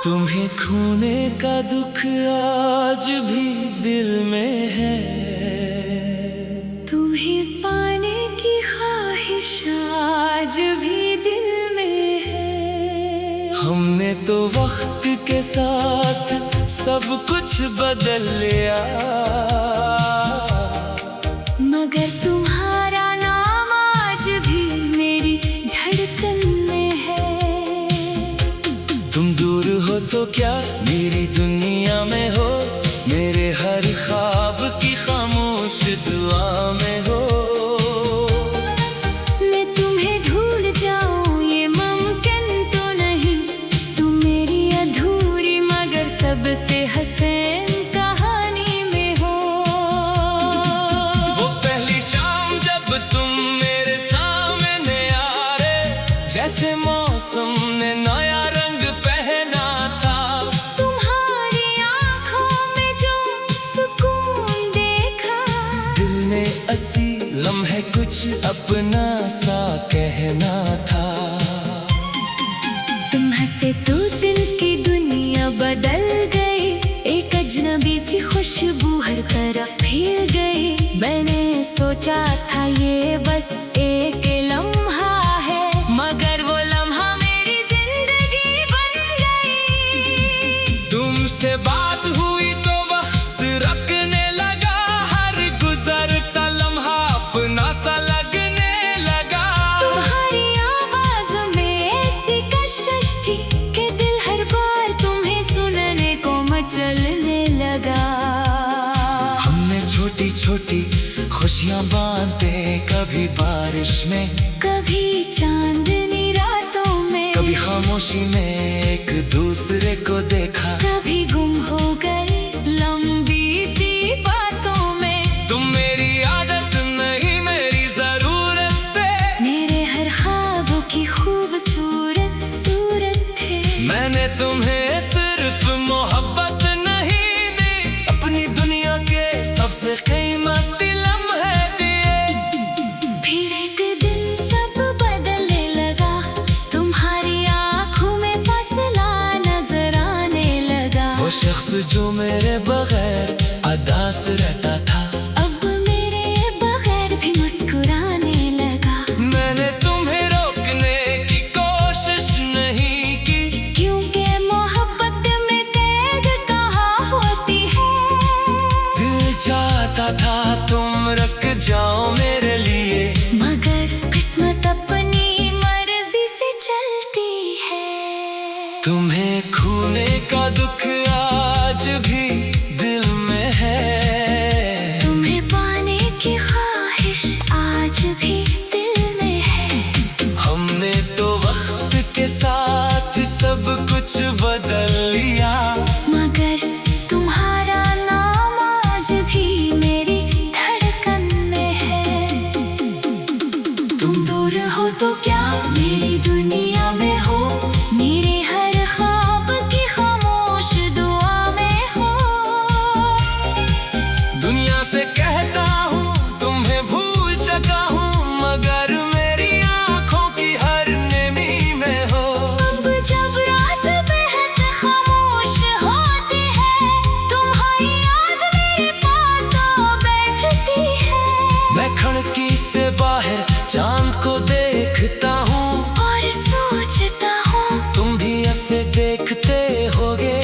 तुम्हें खोने का दुख आज भी दिल में है, तुम्हें पाने की ख्वाहिश आज भी दिल में है। हमने तो वक्त के साथ सब कुछ बदल लिया, मगर तुम्हारा नाम आज भी मेरी धड़कन में है। तुम दूर हो तो क्या मेरी दुनिया में हो, मेरे हर ख्वाब की खामोश दुआ में हो। मैं तुम्हें भूल जाऊं ये मुमकिन तो नहीं, तुम मेरी अधूरी मगर सबसे हसीन कहानी में हो। वो पहली शाम जब तुम मेरे सामने आ रहे, जैसे मौसम ने नया रंग पहना था। तुम्हारी आंखों में जो सुकून देखा, दिल ने असी लम्हे कुछ अपना सा कहना था। तुम हंसे तो दिल की दुनिया बदल गई, एक अजनबी सी खुशबू हर तरफ फैल गई। मैंने सोचा था ये बस एक लम्हा है, मगर वो लम्हा मेरी जिंदगी बन गई। तुमसे बात हुई तो वक्त रखने लगा, हर गुजरता लम्हा अपना सा लगने लगा। तुम्हारी आवाज में ऐसी कशिश थी कि दिल हर बार तुम्हें सुनने को मचलने लगा। हमने छोटी छोटी खुशियां बांटे, कभी बारिश में, कभी चांदनी रातों में, कभी खामोशी में एक दूसरे को देखा। कभी गुम हो गए लंबी सी बातों में। तुम मेरी आदत नहीं मेरी जरूरत थे, मेरे हर ख्वाबों की खूबसूरत सूरत थे। मैंने तुम्हें सिर्फ मोहब्बत नहीं दी, अपनी दुनिया के सबसे कीमती लम्हे दिए। फिर एक दिन सब बदलने लगा, तुम्हारी आंखों में फासला नजर आने लगा। वो शख्स जो मेरे बगैर अदास रहता था, अब मेरे बगैर भी मुस्कुराने लगा। मैंने तुम्हें रोकने की कोशिश नहीं की, क्योंकि मोहब्बत में कैद कहाँ होती है। दिल चाहता था तुम रुक जाओ मेरे लिए, मगर किस्मत अपनी मर्जी से चलती है। तुम्हें खोने का दुख आज भी दिल में है, तुम्हें पाने की ख्वाहिश आज भी दिल में है। हमने तो वक्त के साथ सब कुछ बदल लिया, मगर तुम्हारा नाम आज भी मेरी धड़कन में है। तुम दूर हो तो क्या मेरी दुनिया में हो, मेरे हर ख्वाब की खामोश दुआ में हो। दुनिया से कहता हूँ तुम्हें भूल चुका हूँ, मगर मेरी आंखों की हर नेमी में हो। अब जब रात बेहद खामोश होती है, तुम्हारी याद मेरे पास आ बैठती है। मैं खिड़की से बाहर चांद को देखता हूँ, और सोचता हूँ तुम भी ऐसे देखते होगे।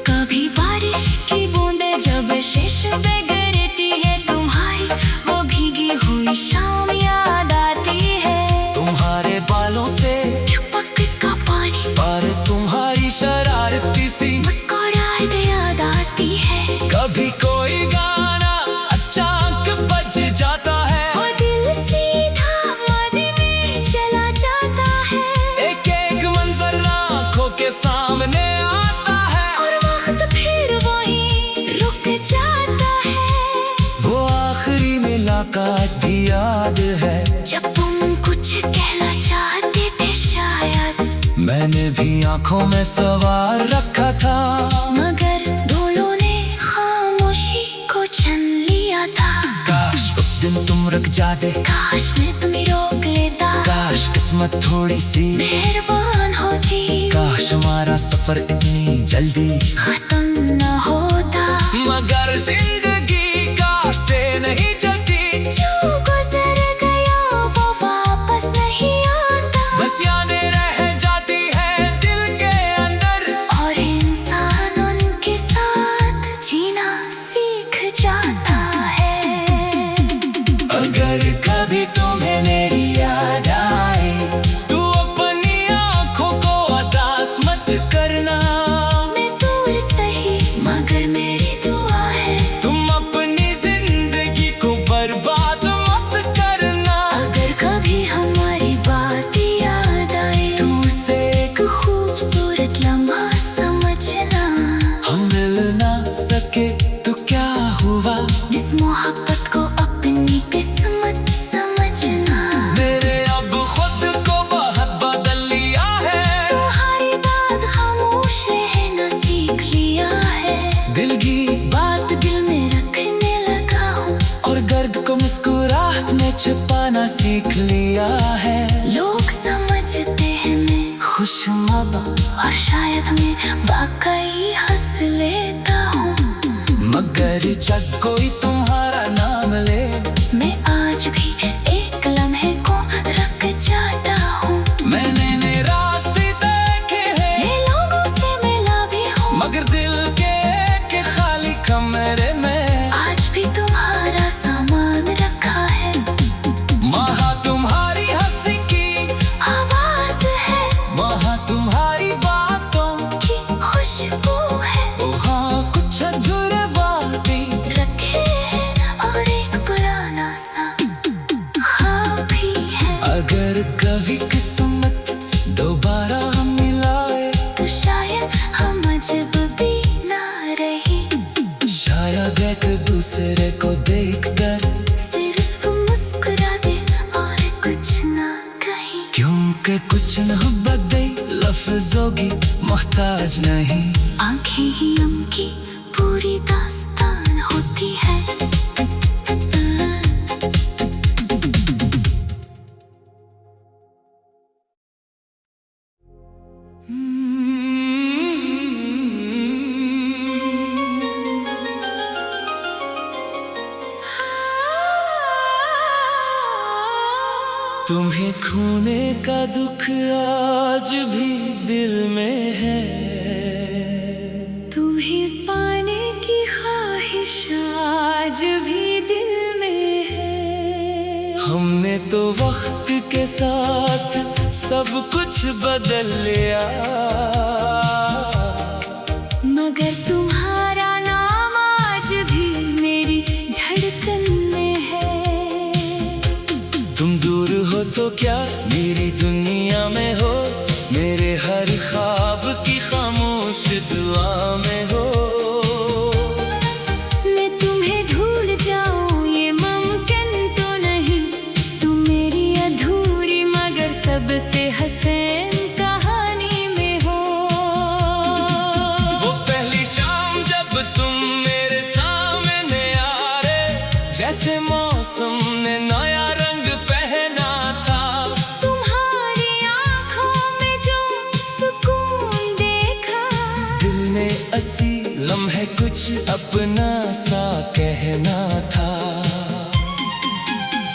कभी बारिश की बूंदें जब शीश पे गिरती है, तुम्हारी वो भीगी हुई शाम याद आती है। तुम्हारे बालों से टपक का पानी पर तुम्हारी शरारती सी मुस्कुराहट याद आती है। कभी कोई गाना अचानक बज जाता है, वो दिल सीधा मौज में चला जाता है। एक एक मंजर आंखों के सामने आता है, और वक्त फिर वहीं रुक जाता है। वो आखिरी मुलाकात भी याद है, जब तुम कुछ कहना चाहते थे शायद, मैंने भी आंखों में सवार रखा था। मगर दोनों ने खामोशी को छन लिया था। काश उस दिन तुम रुक जाते, काश ने तुम्हें रोक लेता, काश किस्मत थोड़ी सी मेहरबान होती। काश हमारे हमारा सफर इतनी जल्दी खत्म न होता, मगर जिंदगी कार से नहीं चलती। जो गुजर गया वो वापस नहीं आता, बस यादें रह जाती है दिल के अंदर, और इंसान उनके साथ जीना सीख जाता है। अगर कभी तुम्हें मेरी याद आए तो अपनी आंखों को उदास मत करना। मैं दूर सही मगर मेरी दुआ है, तुम अपनी जिंदगी को बर्बाद मत करना। अगर कभी हमारी बात याद आए तू उसे एक खूबसूरत लम्हा समझना। हम मिल ना सके तो क्या हुआ, इस मोहब्बत को अपनी किस्मत समझना। मेरे अब खुद को बहुत बदल लिया है, तुम्हारी बात खामोश रहना सीख लिया है, दिल की बात दिल में रखने लगा हूँ, और दर्द को मुस्कुराहट में छिपाना सीख लिया है। लोग समझते हैं मैं खुशमबा, और शायद मैं वाकई हंस लेता हूँ, मगर जब कोई तुम्हारा नाम ले मैं आज भी एक लम्हे को रख जाता हूँ। मैंने रास्ते देखे हैं, मैं लोगों से मिला भी हूँ, मगर दिल के एक खाली कमरे में आज भी तुम्हारा सामान रखा है। वहाँ तुम्हारी हंसी की आवाज है वहाँ तुम्हारी बातों कि खुशबू है, वहाँ कुछ अधूरे वादे रखे हैं, और एक पुराना सा ख्वाब भी है। अगर कभी किस्मत दोबारा हम मिलाए तो शायद हम अजब भी ना रहे, शायद एक दूसरे को देखकर सिर्फ मुस्कुरा दे और कुछ ना कहे। क्योंकि कुछ न बदले लफ्जों की मोहताज नहीं, आंखें ही उनकी पूरी दास्तान होती है। तुम्हें खोने का दुख आज भी दिल में है, तुम्हें पाने की ख्वाहिश आज भी दिल में है। हमने तो वक्त के साथ सब कुछ बदल लिया, मगर तुम्हारा नाम आज भी मेरी धड़कन में है। तुम दूर हो तो क्या मेरी दुनिया में हो, मेरे हर ख्वाब की खामोश दुआ में हो। मैं तुम्हें भूल जाऊं ये मुमकिन तो नहीं, तुम मेरी अधूरी मगर सबसे हसीन कहानी में हो। वो पहली शाम जब तुम मेरे सामने आ रहे, जैसे मौसम ने नया रंग पहना था। तुम्हारी आंखों में जो सुकून देखा, दिल ने असी लम्हे कुछ अपना सा कहना था।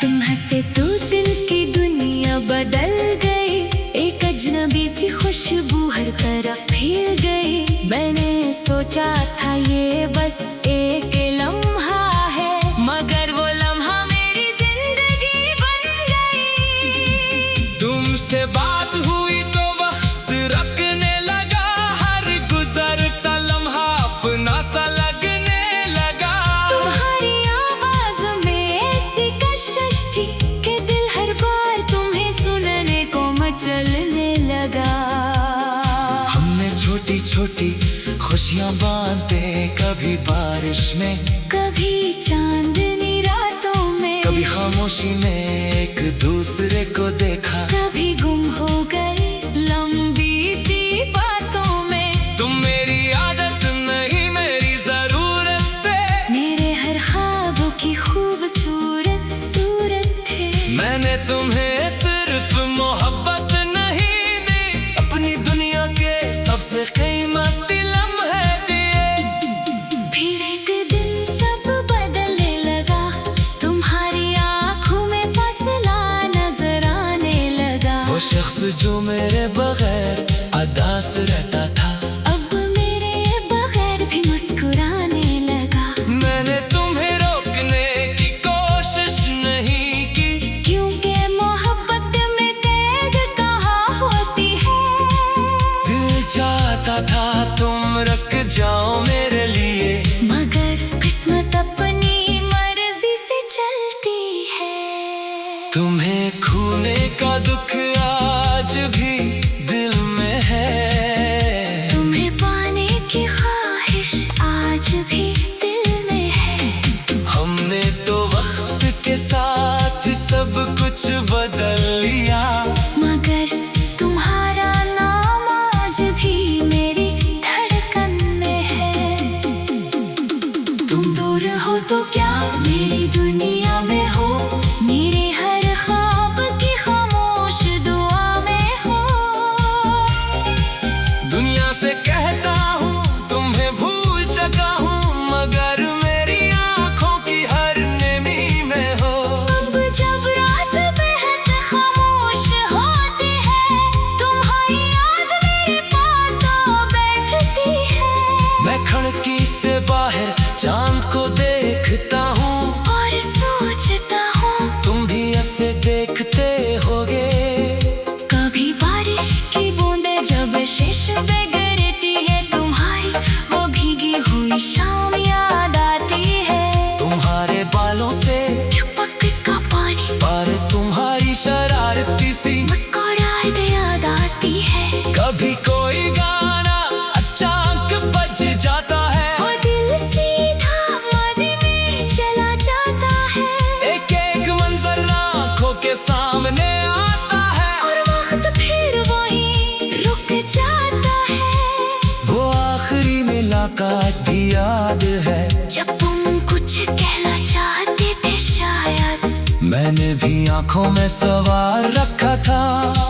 तुम हंसे तो दिल की दुनिया बदल गई, एक अजनबी सी खुशबू हर तरफ फैल गई। मैंने सोचा था ये बस एक लम्हा है, मगर वो लम्हा मेरी जिंदगी बन गई। तुमसे बात हुई तो वक्त रखने लगा, हर गुजरता लम्हा अपना सा लगने लगा। तुम्हारी आवाज में ऐसी कशिश थी कि दिल हर बार तुम्हें सुनने को मचलने लगा। हमने छोटी छोटी खुशियाँ बांटे, कभी बारिश में, कभी चांदनी रातों में, कभी खामोशी में एक दूसरे को देखा। कभी गुम हो गए लंबी सी बातों में। तुम मेरी आदत नहीं मेरी जरूरत थे, मेरे हर ख्वाबों की खूबसूरत सूरत थे। मैंने तुम्हें सिर्फ मोहब्बत नहीं दी, अपनी दुनिया के सबसे शख्स जो मेरे बगैर अदास रहता था, अब मेरे बगैर भी मुस्कुराने लगा। मैंने तुम्हें रोकने की कोशिश नहीं की, क्योंकि मोहब्बत में कैद कहाँ होती है। दिल चाहता था तुम रुक जाओ मेरे लिए, मगर किस्मत अपनी मर्जी से चलती है। तुम्हें खोने का दुख आज भी दिल में है, तुम्हें पाने की ख्वाहिश आज भी दिल में है। हमने तो वक्त के साथ सब कुछ बदल लिया, मगर तुम्हारा नाम आज भी मेरी धड़कन में है। तुम दूर हो तो क्या मेरी दुनिया में हो, मेरे हर ख्वाब की खामोश दुआ में हो। दुनिया से कहता हूँ तुम्हें भूल चुका हूँ, मगर मेरी आँखों की हर नेमी में हो। अब जब रात बेहद खामोश होती है, तुम्हारी याद मेरे पास आ बैठती है। मैं खिड़की से बाहर चांद को देखता हूँ, और सोचता हूँ तुम भी ऐसे देखते होगे। कभी बारिश की बूंदें जब शीश पे गिरती है, तुम्हारी वो भीगी हुई शाम याद आती है। तुम्हारे बालों से टपक का पानी पर तुम्हारी शरारती सी मुस्कुराहट याद आती है। कभी कोई गाना अचानक बज जाता है, वो दिल सीधा मादी में चला जाता है। एक एक मंजर आँखों के सामने आता है, और वक्त फिर वही रुक जाता है। वो आखिरी मुलाकात भी याद है, जब तुम कुछ कहना चाहते थे शायद, मैंने भी आँखों में सवार रखा था,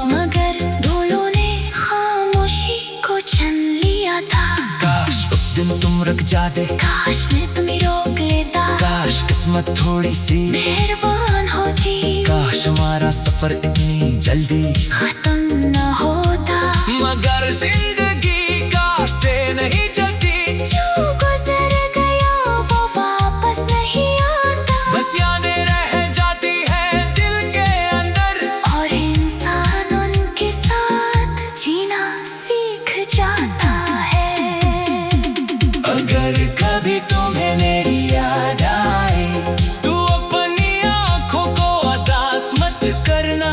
मगर दोनों ने खामोशी को छन लिया था। काश उस दिन तुम रुक जाते, काश ने तुम्हें रोक लेता, काश किस्मत थोड़ी सी मेहरबान होती, काश हमारा सफर इतनी जल्दी खत्म न होता। मगर जिंदगी काश से नहीं चलती, जो गुजर गया वो वापस नहीं आता। बस यादें रह जाती है दिल के अंदर, और इंसान उनके साथ जीना सीख जाता है। अगर कभी तुम्हें मेरी याद आए, तू अपनी आँखों को अदास मत करना।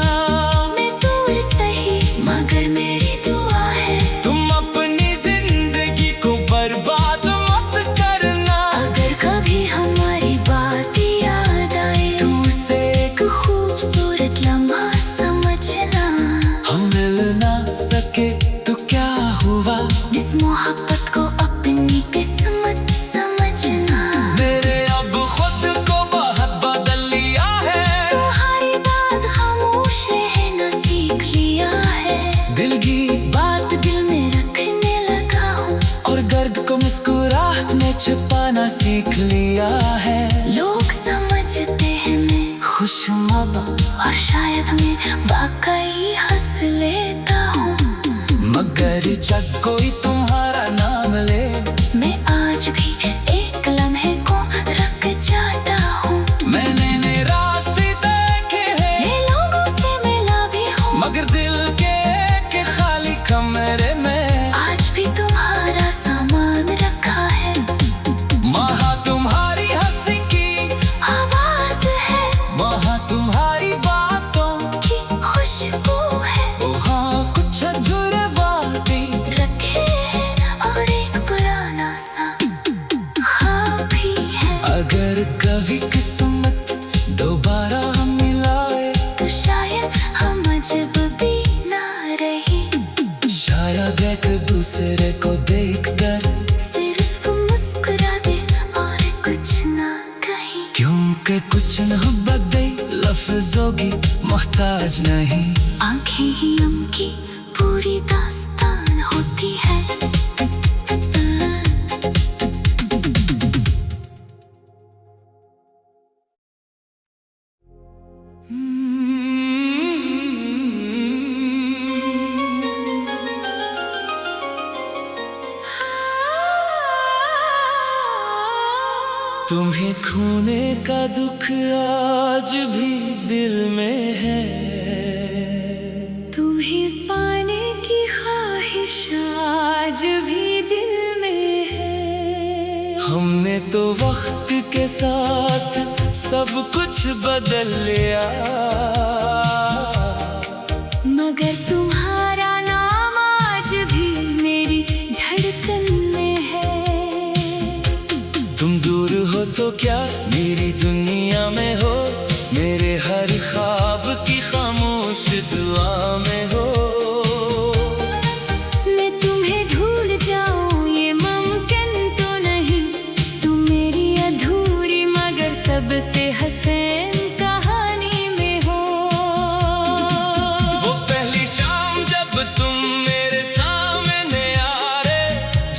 मैं दूर सही मगर मेरी दुआ है, तुम अपनी जिंदगी को बर्बाद मत करना। अगर कभी हमारी बात याद आए, तू से एक खूबसूरत लम्हा समझना। हम मिल ना सके तो क्या हुआ, इस मोहब्बत को अपनी किस्मत समझना। मेरे अब खुद को बहुत बदल लिया है, तुम्हारी बात खामोश रहना सीख लिया है। दिल की बात दिल में रखने लगा हूँ, और दर्द को मुस्कुराहट में छुपाना सीख लिया है। लोग समझते हैं मैं खुशमबा, और शायद मैं वाकई हंस लेता हूँ। मगर जब कोई तुम्हारा नाम ले, मैं आज भी एक लम्हे को रख जाता हूँ। मैंने नए रास्ते देखे हैं, मैं लोगों से मिला भी हूँ, मगर दिल के एक खाली कमरे में आज भी तुम्हारा सामान रखा है। वहाँ तुम्हारी हंसी की आवाज है, वहाँ तुम्हारी बातों की खुशबू है। वहाँ कुछ अधूरे वादे रखे हैं और एक पुराना सा ख्वाब भी है। अगर कभी किस्मत दोबारा हम मिलाए, तो शायद हम अजब भी ना रहे। शायद एक दूसरे को देखकर सिर्फ मुस्कुरा दे और कुछ ना कहे। क्योंकि कुछ न बदले लफ्जों की मोहताज नहीं, आंखें ही हम की पूरी दास्तान होती है। तुम्हें खोने का दुख आज भी दिल में है, तुम्हें पाने की ख्वाहिश आज भी दिल में है। हमने तो वक्त के साथ सब कुछ बदल लिया, मगर तुम्हारा नाम आज भी मेरी धड़कन में है। तुम दूर हो तो क्या मेरी दुनिया में हो, मेरे हर ख्वाब की खामोश दुआ में हो। मैं तुम्हें भूल जाऊं ये मुमकिन तो नहीं, तुम मेरी अधूरी मगर सबसे हसीन कहानी में हो। वो पहली शाम जब तुम मेरे सामने आ रहे,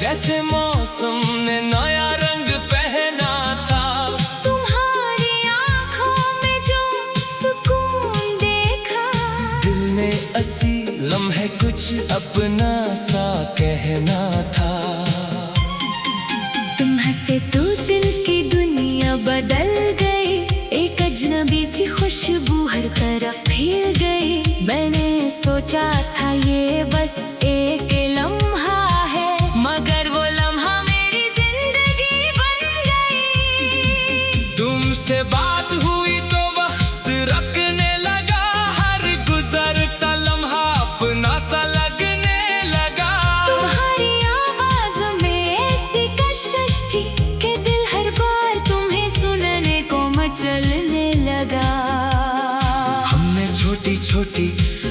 जैसे मौसम ने नया रंग पहना था। तुम्हारी आंखों में जो सुकून देखा, दिल ने असी लम्हे कुछ अपना सा कहना था। तुम हंसे तो दिल की दुनिया बदल गई, एक अजनबी सी खुशबू हर तरफ फैल गई। मैंने सोचा था ये बस एक लम्हा है, मगर वो लम्हा मेरी जिंदगी बन गई। तुमसे बात हुई तो वक्त रखने लगा, हर गुजरता लम्हा अपना सा लगने लगा। तुम्हारी आवाज में ऐसी कशिश थी कि दिल हर बार तुम्हें सुनने को मचलने लगा। हमने छोटी छोटी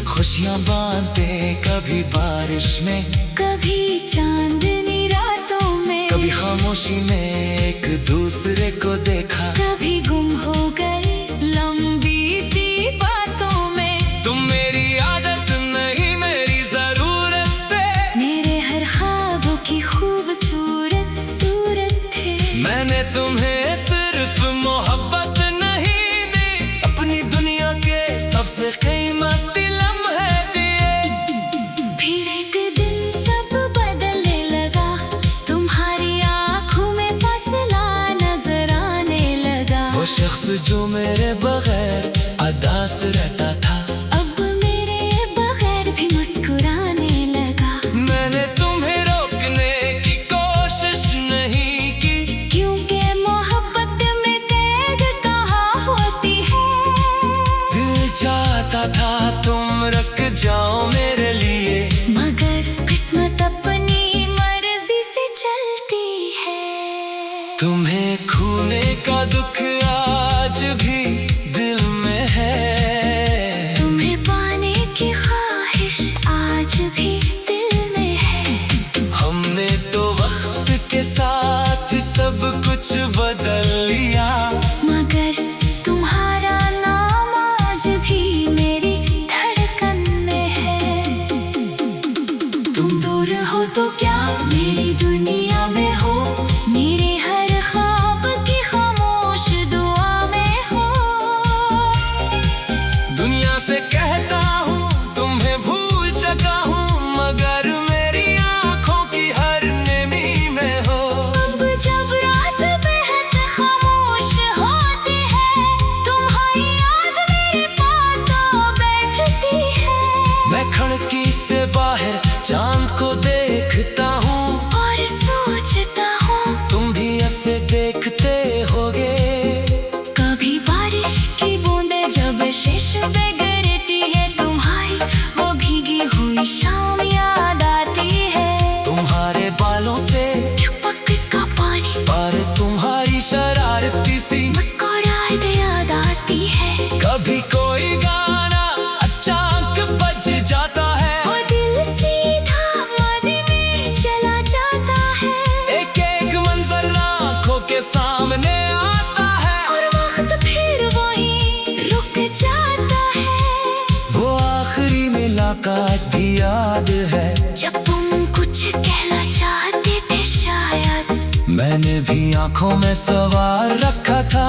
खुशियाँ बांटे, कभी बारिश में, कभी चांदनी रातों में, कभी खामोशी में एक दूसरे को देखा। कभी गुम हो गए लंबी सी बातों में। तुम मेरी आदत नहीं मेरी जरूरत थे, मेरे हर ख्वाबों की खूबसूरत सूरत थे। मैंने तुम्हें सिर्फ मोहब्बत नहीं दी, अपनी दुनिया के सबसे कीमती लम्हे दिए। फिर एक दिन सब बदलने लगा, तुम्हारी आंखों में फासला नजर आने लगा। वो शख्स जो मेरे बगैर अदास रहता था, अब मेरे बगैर भी मुस्कुराने लगा। मैंने तुम्हें रोकने की कोशिश नहीं की, क्योंकि मोहब्बत में कैद कहाँ होती है। दिल चाहता था तुम रुक जाओ मेरे लिए, मगर किस्मत अपनी मर्जी से चलती है। तुम्हें खोने का दुख आज भी दिल में है, तुम्हें पाने की ख्वाहिश आज भी दिल में है। हमने तो वक्त के साथ सब कुछ बदल लिया, मगर तुम्हारा नाम आज भी मेरी धड़कन में है। तुम दूर हो तो क्या मेरी दुनिया में हो, मेरे हर ख्वाब की खामोश दुआ में हो। दुनिया से कहता हूँ तुम्हें भूल चुका हूँ, मगर मेरी आंखों की हर नेमी में हो। अब जब रात बेहद खामोश होती है, तुम्हारी याद मेरे पास आ बैठती है। मैं खिड़की से बाहर चांद को देखता हूँ, और सोचता हूँ तुम भी ऐसे देखते होगे। कभी बारिश की बूंदें जब शीश पे गिरती है, तुम्हारी वो भीगी हुई शाम याद आती है। तुम्हारे बालों से टपक का पानी और तुम्हारी शरारती सी मुस्कुराहट याद आती है। कभी कोई गाना अचानक बज जाता है, वो दिल सीधा मादी में चला जाता है। एक एक मंजर आंखों के सामने आता है, और वक्त फिर वही रुक जाता है। वो आखिरी मुलाकात भी याद है, जब तुम कुछ कहना चाहते थे शायद, मैंने भी आंखों में सवार रखा था।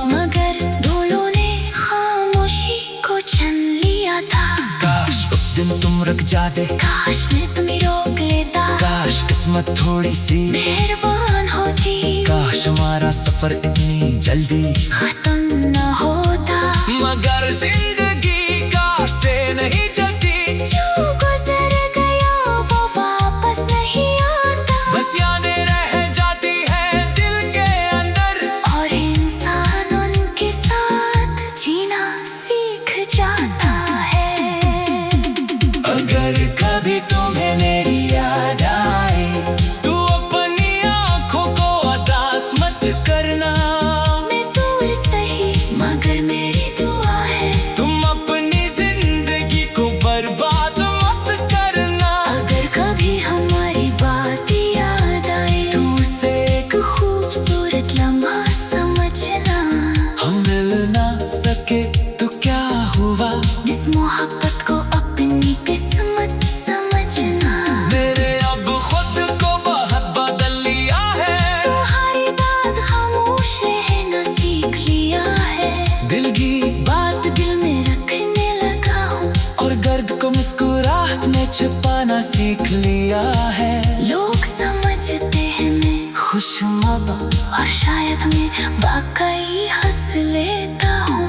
मगर दोनों ने खामोशी को छन लिया था। काश उस दिन तुम रुक जाते, काश ने तुम्हें रोक लेता, काश किस्मत थोड़ी सी मेहरबान होती। काश काश हमारा सफर इतनी जल्दी खत्म न होता, मगर जिंदगी काश से नहीं चलती। जो गुजर गया वो वापस नहीं आता, बस यादें रह जाती है दिल के अंदर, और इंसान उनके साथ जीना सीख जाता है। अगर कभी तुम्हें मेरी याद आए तो अपनी आंखों को उदास मत करना। मैं दूर सही मगर मेरी दुआ है, तुम अपनी जिंदगी को बर्बाद मत करना। अगर कभी हमारी बात याद आए तू से एक खूबसूरत लम्हा समझना। हम मिल ना सके तो क्या हुआ, इस मोहब्बत को अपनी किस्मत समझना। मेरे अब खुद को बहुत बदल लिया है, तुम्हारी बात खामोश रहना सीख लिया है। दिल की बात दिल में रखने लगा हूँ, और दर्द को मुस्कुराहट में छुपाना सीख लिया है। लोग समझते हैं मैं खुशमबा और शायद मैं वाकई हंस लेता हूँ,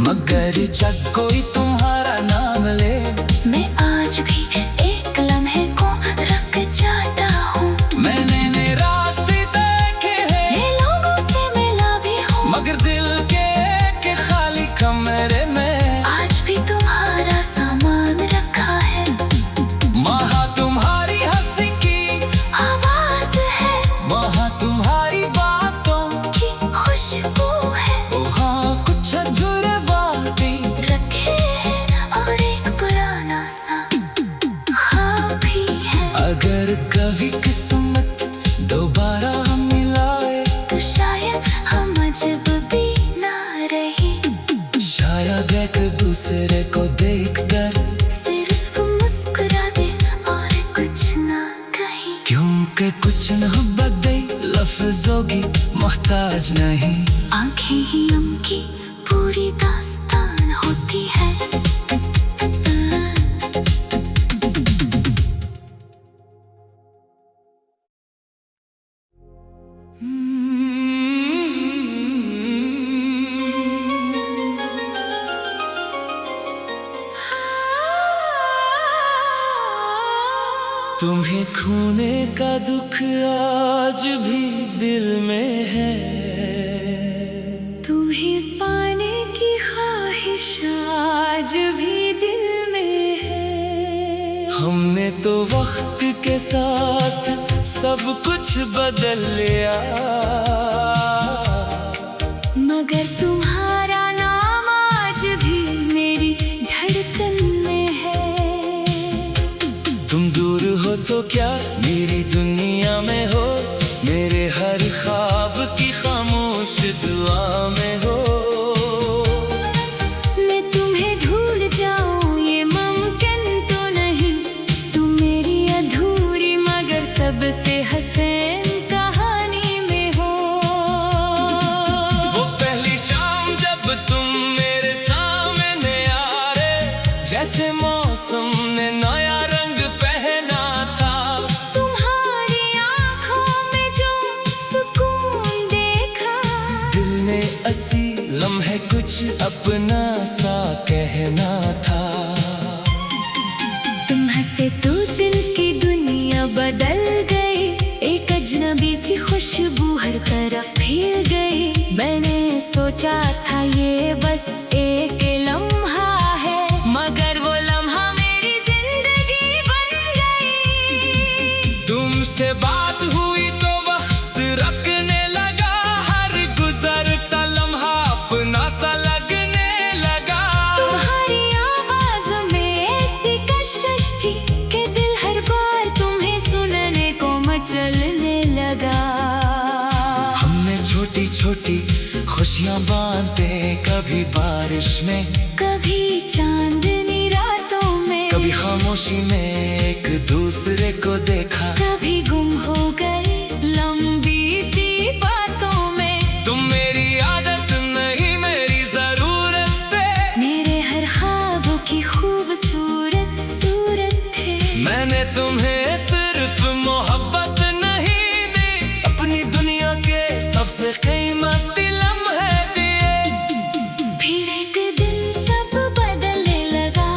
मगर जब कोई तुम्हारा नाम ले मैं आज भी एक लम्हे को रख जाता हूँ। मैंने रास्ते देखे हैं, मैं लोगों से मिला भी हूँ, मगर दिल के खाली कमरे में आज भी तुम्हारा सामान रखा है। वहाँ तुम्हारी हंसी की आवाज है वहाँ तुम्हारी बातों कि खुशबू है, वहाँ कुछ अधूरे बातें रखे हैं और एक पुराना सा ख्वाब भी है। अगर कभी किस्मत दोबारा मिलाए तो शायद हम अजब भी ना रही, शायद एक दूसरे को देखकर सिर्फ मुस्कुरा दे और कुछ ना कहीं। क्योंकि कुछ न बदले लफ्जों की मोहताज नहीं। आंखें ही उनकी पूरी दास्तान होती है। तुम्हें खोने का दुख आज भी दिल में है, तुम्हें पाने की ख्वाहिश आज भी दिल में है। हमने तो वक्त के साथ सब कुछ बदल लिया, मगर तुम्हारा नाम आज भी मेरी धड़कन में है। तुम दूर हो तो क्या मेरी दुनिया में हो, मेरे हर ख्वाब की खामोश दुआ में हो। मैं तुम्हें भूल जाऊं ये मुमकिन तो नहीं, तुम मेरी अधूरी मगर सबसे हसीन कहानी में हो। वो पहली शाम जब तुम मेरे सामने आ रहे, जैसे मौसम ने नया रंग पहना था। तुम्हारी आंखों में जो सुकून देखा, दिल ने असी लम्हे कुछ अपना सा कहना था। तुम हंसे तो दिल की दुनिया बदल गई, एक अजनबी सी खुशबू हर तरफ फैल गई। मैंने सोचा था ये बस एक लम्हा है, मगर वो लम्हा मेरी जिंदगी बन गई। तुमसे बात हुई तो वक्त रखने लगा, हर गुजरता लम्हा अपना सा लगने लगा। तुम्हारी आवाज में ऐसी कशिश थी कि दिल हर बार तुम्हें सुनने को मचलने लगा। हमने छोटी छोटी खुशियाँ बांटे, कभी बारिश में, कभी चांदनी रातों में, कभी खामोशी में एक दूसरे को देखा। कभी गुम हो गए लंबी सी बातों में। तुम मेरी आदत नहीं मेरी जरूरत थे, मेरे हर ख्वाबों की खूबसूरत सूरत थे। मैंने तुम्हें सिर्फ मोहब्बत नहीं दी, अपनी दुनिया के कीमती लम्हे दिए। फिर एक दिन सब बदलने लगा,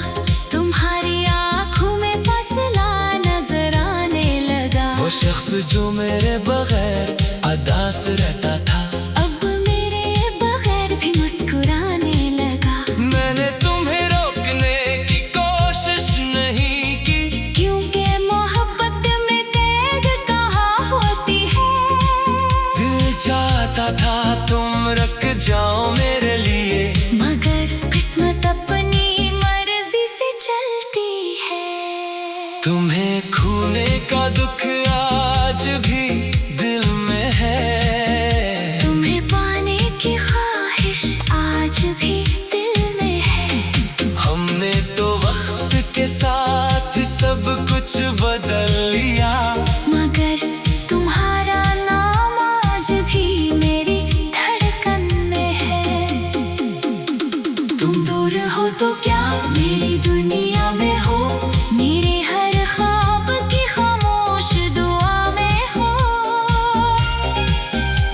तुम्हारी आँखों में फासला नजर आने लगा। वो शख्स जो मेरे बगैर अदास रहता था, अब मेरे बगैर भी मुस्कुराने लगा। मैंने तुम्हें रोकने की कोशिश नहीं की, क्योंकि मोहब्बत में कैद कहाँ होती है। दिल चाहता था तुम रुक जाओ मेरे लिए, मगर किस्मत अपनी मर्जी से चलती है। तुम्हें खोने का दुख आज भी दिल में है, तुम्हें पाने की ख्वाहिश आज भी दिल में है। हमने तो वक्त के साथ सब कुछ बदल लिया, मगर तुम्हारा नाम आज भी मेरी धड़कन में है। तुम दूर हो तो क्या मेरी दुनिया में हो, मेरे हर ख्वाब की खामोश दुआ में हो।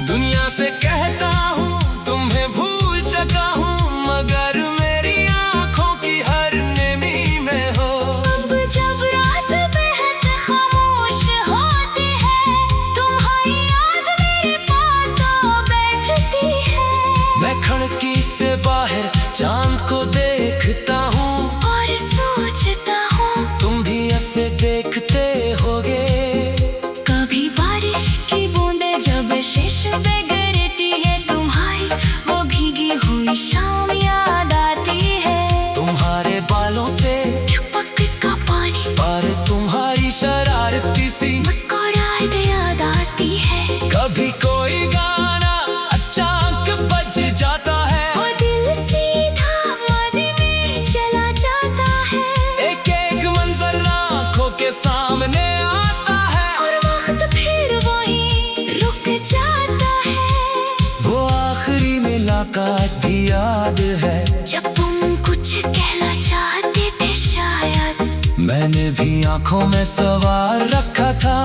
दुनिया से कहता हूँ तुम्हें भूल चुका हूँ, मगर मेरी आँखों की हर नेमी में हो। अब जब रात बेहद खामोश होती है, तुम्हारी याद मेरे पास आ बैठती है। मैं खिड़की से बाहर चांद को देखता हूँ, और सोचता हूँ तुम भी ऐसे देखते होगे। कभी बारिश की बूंदें जब शीश पे गिरती है, तुम्हारी वो भीगी हुई शाम याद आती है। तुम्हारे बालों से टपक का पानी और तुम्हारी शरारती सी मुस्कुराहट याद आती है। कभी कोई गाना अचानक बज जाता है, वो दिल सीधा मादी में चला जाता है। एक एक मंजर आँखों के सामने आता है, और वक्त फिर वही रुक जाता है। वो आखिरी मुलाकात भी याद है, जब तुम कुछ कहना चाहते थे शायद, मैंने भी आँखों में सवार रखा था।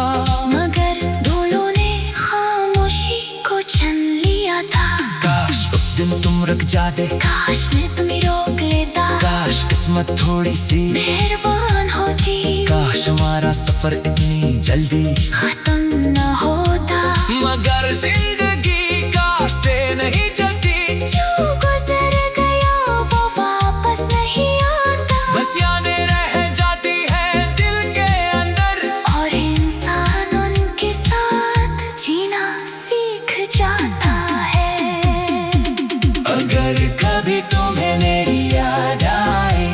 मगर दोनों ने खामोशी को छन लिया था। काश उस दिन तुम रुक जाते, काश ने तुम्हें रोक लेता, काश किस्मत थोड़ी सी मेहरबान होती, काश हमारा सफर इतनी जल्दी खत्म न होता। मगर जिंदगी काश से नहीं चलती, जो गुजर गया वो वापस नहीं आता। बस यादें रह जाती है दिल के अंदर, और इंसान उनके साथ जीना सीख जाता है। अगर कभी तुम्हें मेरी याद आए,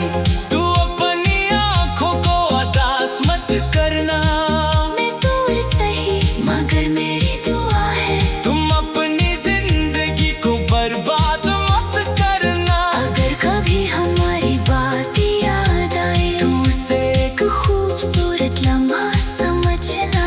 तू अपनी आँखों को अदास मत करना। मैं दूर सही मगर मेरी दुआ है, तुम अपनी जिंदगी को बर्बाद मत करना। अगर कभी हमारी बात याद आए, तू से एक खूबसूरत लम्हा समझना।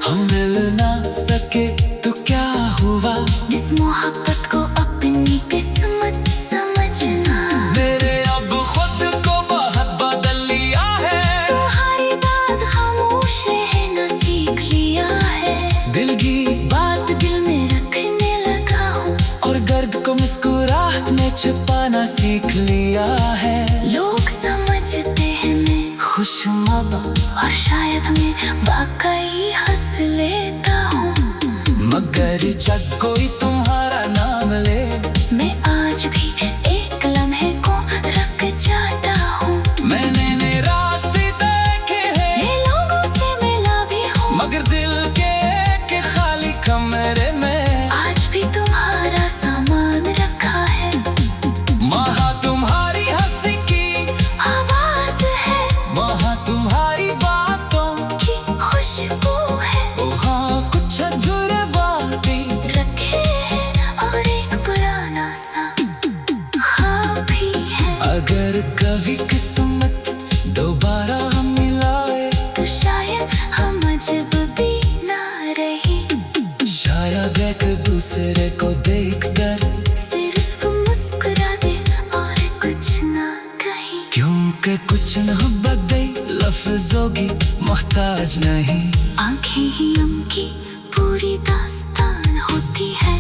हम मिल ना सके तो क्या हुआ, इस मोहब्बत को अपनी किस्मत समझना। मेरे अब खुद को बहुत बदल लिया है, तुम्हारी बात खामोश रहना सीख लिया है। दिल की बात दिल में रखने लगा हूँ, और दर्द को मुस्कुराहट में छुपाना सीख लिया है। लोग समझते हैं मैं खुशनुमा, और शायद मैं वाकई हंस लेता हूँ। मगर जब कोई तुम्हारा नाम ले, मैं आज भी एक लम्हे को रख जाता हूँ। मैंने नए रास्ते देखे हैं, नए लोगों से मिला भी हूँ, मगर दिल के एक खाली कमरे में आज भी तुम्हारा सामान रखा है। वहाँ तुम्हारी हंसी की आवाज है, वहाँ तुम्हारी बातों की खुशबू है। वहाँ कुछ अधूरे वादे रखे हैं और एक पुराना सा ख्वाब भी है। अगर कभी किस्मत दोबारा हम मिलाए, तो शायद हम अजब भी ना रहे। शायद एक दूसरे को देखकर सिर्फ मुस्कुरा दे और कुछ ना कहे। क्योंकि कुछ न बदले लफ्जों की मोहताज नहीं। आंखें ही उनकी पूरी दास्तान होती है।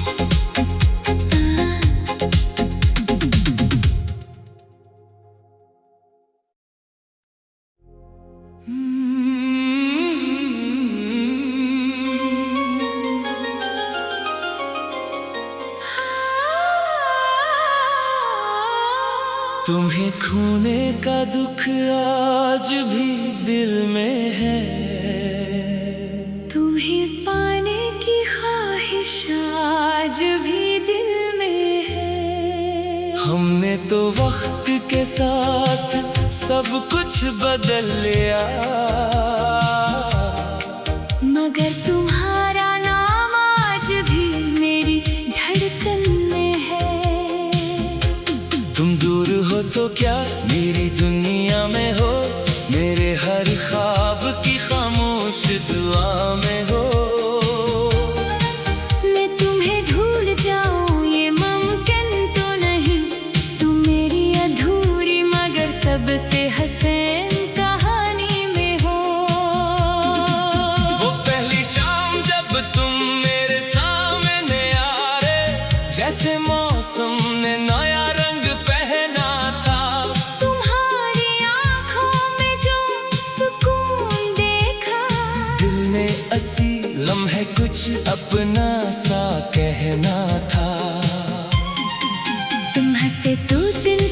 तुम्हें खोने का दुख आज भी दिल में है, तुम्हें पाने की ख्वाहिश आज भी दिल में है। हमने तो वक्त के साथ सब कुछ बदल लिया, मगर तुम्हारा नाम आज भी मेरी धड़कन में है। तुम दूर हो तो क्या मेरी दुनिया में हो, मेरे हर ख्वाब की खामोश दुआ में हो। मैं तुम्हें भूल जाऊं ये मुमकिन तो नहीं, तुम मेरी अधूरी मगर सबसे हसीन कहानी में हो। वो पहली शाम जब तुम मेरे सामने आ रहे, जैसे मौसम ने नया रंग पहना था। तुम्हारी आंखों में जो सुकून देखा, दिल ने असी लम्हे कुछ अपना सा कहना था। तुम हंसे तो दिल